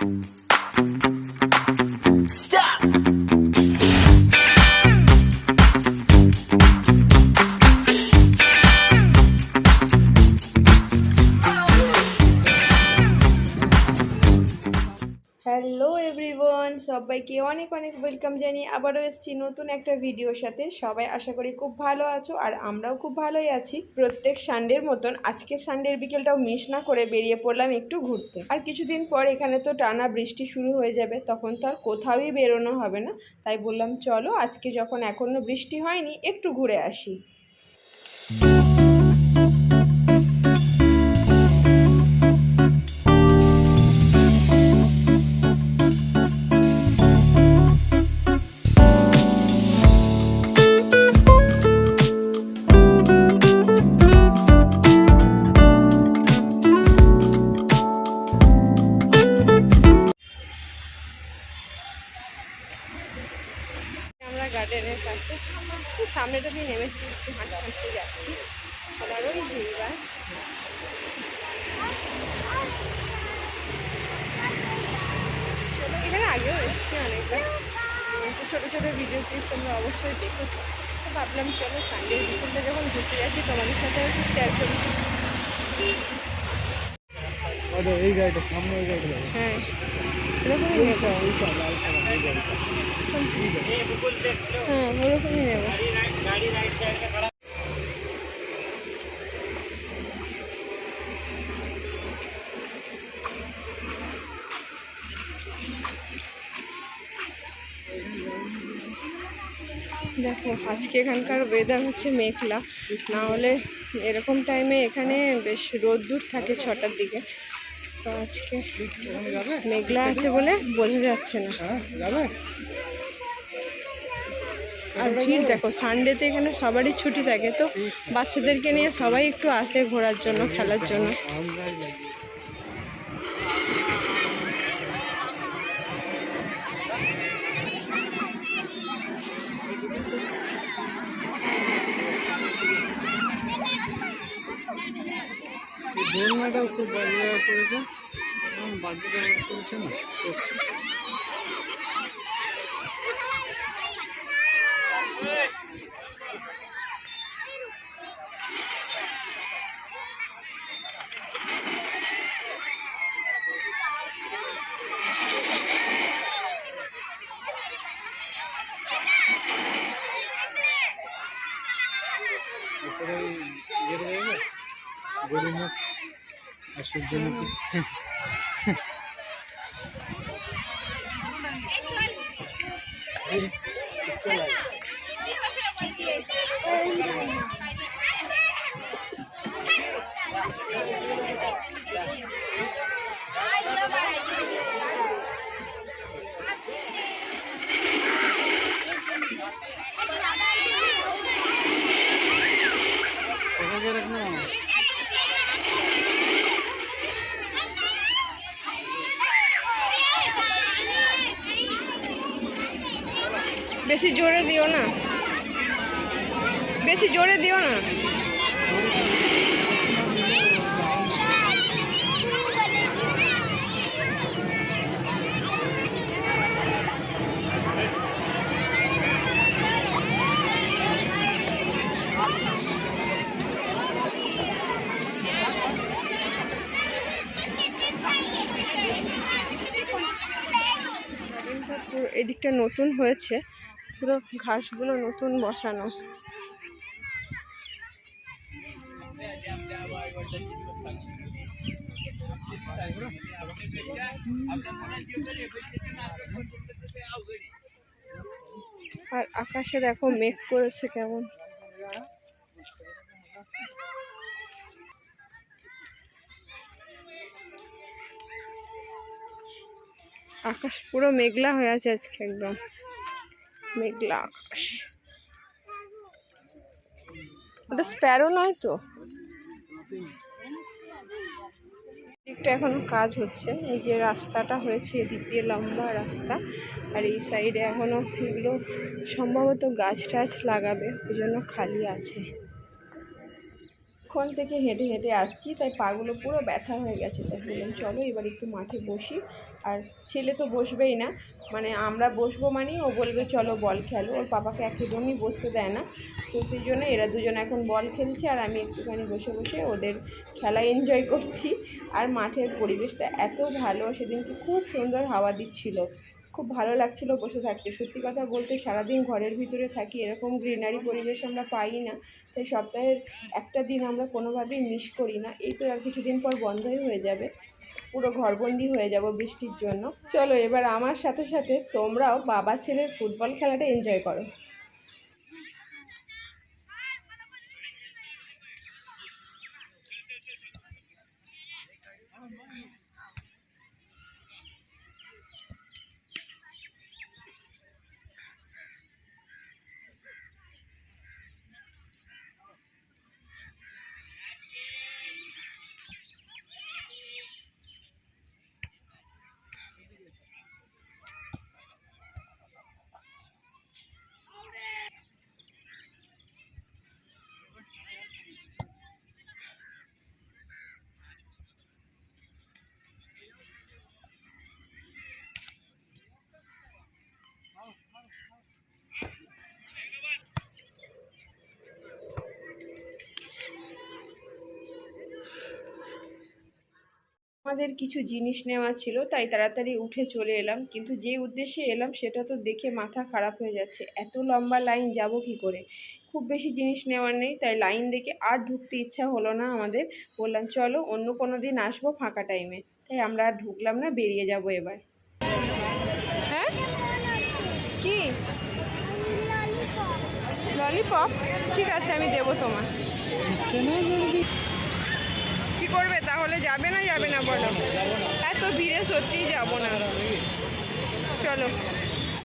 Hello everyone, সবাইকে অনেক অনেক ওয়েলকাম জানিয়ে আবারও এসেছি নতুন একটা ভিডিওর সাথে। সবাই আশা করি খুব ভালো আছো, আর আমরাও খুব ভালোই আছি। প্রত্যেক সানডের মতন আজকে সানডের বিকেলটাও মিস না করে বেরিয়ে পড়লাম একটু ঘুরতে। আর কিছুদিন পর এখানে তো টানা বৃষ্টি শুরু হয়ে যাবে, তখন তো আর কোথাওই বেরোনো হবে না। তাই বললাম চলো আজকে যখন এখনও বৃষ্টি হয়নি একটু ঘুরে আসি। আমরা গার্ডেনের কাছে সামনেটা দিয়ে নেমেছি, একটু হাঁটতে হাঁটতে যাচ্ছি। সবারই ভিড়। চলো, এখানে আগেও এসেছি অনেকবার, তো ছোটো ছোটো ভিডিও ক্লিপ তোমরা অবশ্যই দেখেছো। তো ভাবলাম চলো সানডে বিকেলটা যখন ঘুরতে যাচ্ছি তোমাদের সাথে একটু শেয়ার করি। এই গাড়িটা সামনে, ওই গাড়িটা হ্যাঁ, ওরকমই নেবো। হ্যাঁ, ওরকমই নেবো। দেখো আজকে এখানকার ওয়েদার হচ্ছে মেঘলা, না হলে এরকম টাইমে এখানে বেশ রোদ্দুর থাকে 6টার দিকে। তো আজকে মেঘলা আছে বলে বোঝা যাচ্ছে না। আর ভিড় দেখো, সানডেতে এখানে সবারই ছুটি থাকে, তো বাচ্চাদেরকে নিয়ে সবাই একটু আসে ঘোরার জন্য, খেলার জন্য। দোলনাটাও খুব বাজে করেছে, বাজে করেছে না। গরিমুখ আর সূর্যমুখী। বেশি জোরে দিও না, বেশি জোরে দিও না। এদিকটা নতুন হয়েছে, পুরো ঘাসগুলো নতুন বসানো। আর আকাশে দেখো মেঘ করেছে কেমন। আকাশ পুরো মেঘলা হয়ে আছে আজকে, একদম মেঘলা আকাশ। ওটা স্প্যারো নয় তো? দিকটা এখনো কাজ হচ্ছে, এই যে রাস্তাটা হয়েছে এদিক দিয়ে লম্বা রাস্তা, আর এই সাইডে এখনো এগুলো সম্ভবত গাছ টাছ লাগাবে, ওই জন্য খালি আছে। অনেকক্ষণ থেকে হেঁটে হেঁটে আসছি, তাই পাগুলো পুরো ব্যথা হয়ে গেছে। তাই বললাম চলো এবার একটু মাঠে বসি। আর ছেলে তো বসবেই না, মানে আমরা বসবো মানেই ও বলবে চলো বল খেলো, ওর পাপাকে একদমই বসতে দেয় না। তো সেই জন্য এরা দুজন এখন বল খেলছে আর আমি একটুখানি বসে বসে ওদের খেলা এনজয় করছি। আর মাঠের পরিবেশটা এত ভালো, সেদিনকে খুব সুন্দর হাওয়া দিচ্ছিল, খুব ভালো লাগছিল বসে থাকতে। সত্যি কথা বলতে সারাদিন ঘরের ভিতরে থাকি, এরকম গ্রিনারি পরিবেশ আমরা পাই না। তাই সপ্তাহের একটা দিন আমরা কোনোভাবেই মিস করি না। এই তো আর কিছুদিন পর বন্ধই হয়ে যাবে, পুরো ঘরবন্দি হয়ে যাব বৃষ্টির জন্য। চলো এবার আমার সাথে সাথে তোমরাও বাবা ছেলের ফুটবল খেলাটা এনজয় করো। আমাদের কিছু জিনিস নেওয়া ছিল, তাই তাড়াতাড়ি উঠে চলে এলাম। কিন্তু যে উদ্দেশ্যে এলাম সেটা তো দেখে মাথা খারাপ হয়ে যাচ্ছে। এত লম্বা লাইন যাব কি করে? খুব বেশি জিনিস নেওয়ার নেই, তাই লাইন দেখে আর ঢুকতে ইচ্ছা হলো না আমাদের। বললাম চলো অন্য কোনো দিন আসবো ফাঁকা টাইমে। তাই আমরা আর ঢুকলাম না, বেরিয়ে যাব এবার। হ্যাঁ কি ললিপপ? ঠিক আছে আমি দেবো তোমার। কি করবে তাহলে, যাবে না বলো? এত ভিড়ে সত্যিই যাবো না, চলো।